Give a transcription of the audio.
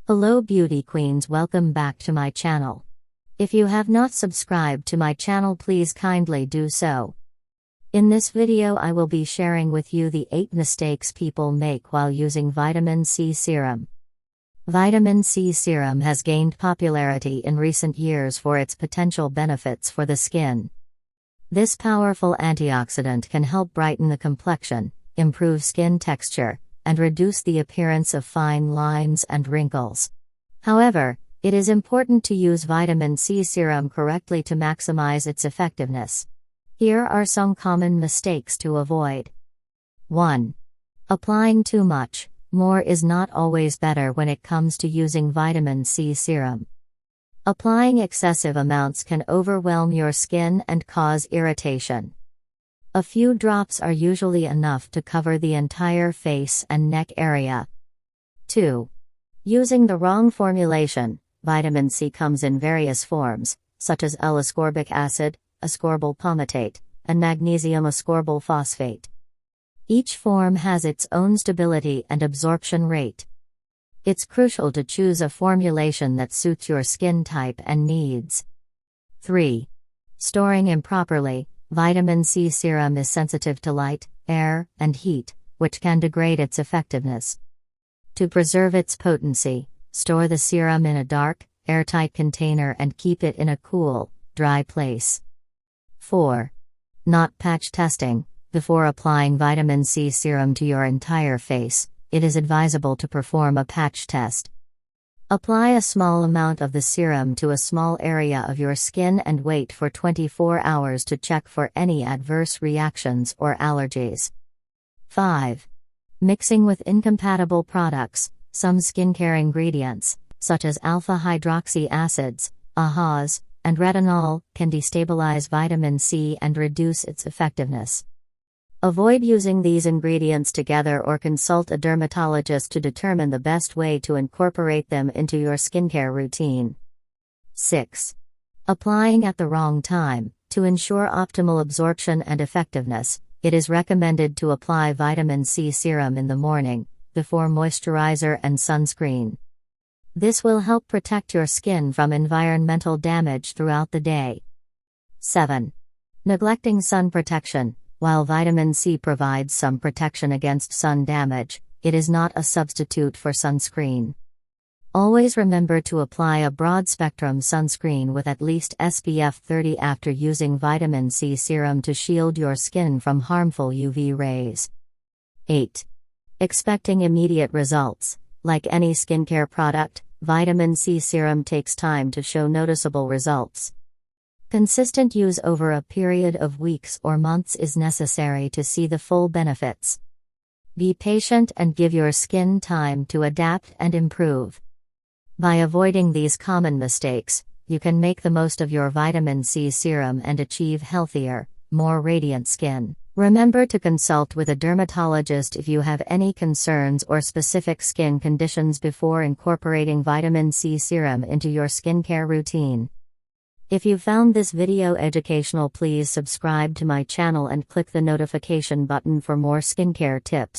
Hello beauty queens, welcome back to my channel. If you have not subscribed to my channel, please kindly do so. In this video I will be sharing with you the 8 mistakes people make while using vitamin C serum. Vitamin C serum has gained popularity in recent years for its potential benefits for the skin. This powerful antioxidant can help brighten the complexion, improve skin texture, and reduce the appearance of fine lines and wrinkles. However, it is important to use vitamin C serum correctly to maximize its effectiveness. Here are some common mistakes to avoid. 1. Applying too much. More is not always better when it comes to using vitamin C serum. Applying excessive amounts can overwhelm your skin and cause irritation. A few drops are usually enough to cover the entire face and neck area. 2. Using the wrong formulation. Vitamin C comes in various forms, such as L-ascorbic acid, ascorbyl palmitate, and magnesium ascorbyl phosphate. Each form has its own stability and absorption rate. It's crucial to choose a formulation that suits your skin type and needs. 3. Storing improperly. Vitamin C serum is sensitive to light, air, and heat, which can degrade its effectiveness. To preserve its potency, store the serum in a dark, airtight container and keep it in a cool, dry place. 4. Not patch testing. Before applying vitamin C serum to your entire face, it is advisable to perform a patch test. Apply a small amount of the serum to a small area of your skin and wait for 24 hours to check for any adverse reactions or allergies. 5. Mixing with incompatible products. Some skincare ingredients, such as alpha-hydroxy acids, AHAs, and retinol, can destabilize vitamin C and reduce its effectiveness. Avoid using these ingredients together or consult a dermatologist to determine the best way to incorporate them into your skincare routine. 6. Applying at the wrong time. To ensure optimal absorption and effectiveness, it is recommended to apply vitamin C serum in the morning, before moisturizer and sunscreen. This will help protect your skin from environmental damage throughout the day. 7. Neglecting sun protection. While vitamin C provides some protection against sun damage, it is not a substitute for sunscreen. Always remember to apply a broad-spectrum sunscreen with at least SPF 30 after using vitamin C serum to shield your skin from harmful UV rays. 8. Expecting immediate results. Like any skincare product, vitamin C serum takes time to show noticeable results. Consistent use over a period of weeks or months is necessary to see the full benefits. Be patient and give your skin time to adapt and improve. By avoiding these common mistakes, you can make the most of your vitamin C serum and achieve healthier, more radiant skin. Remember to consult with a dermatologist if you have any concerns or specific skin conditions before incorporating vitamin C serum into your skincare routine. If you found this video educational, please subscribe to my channel and click the notification button for more skincare tips.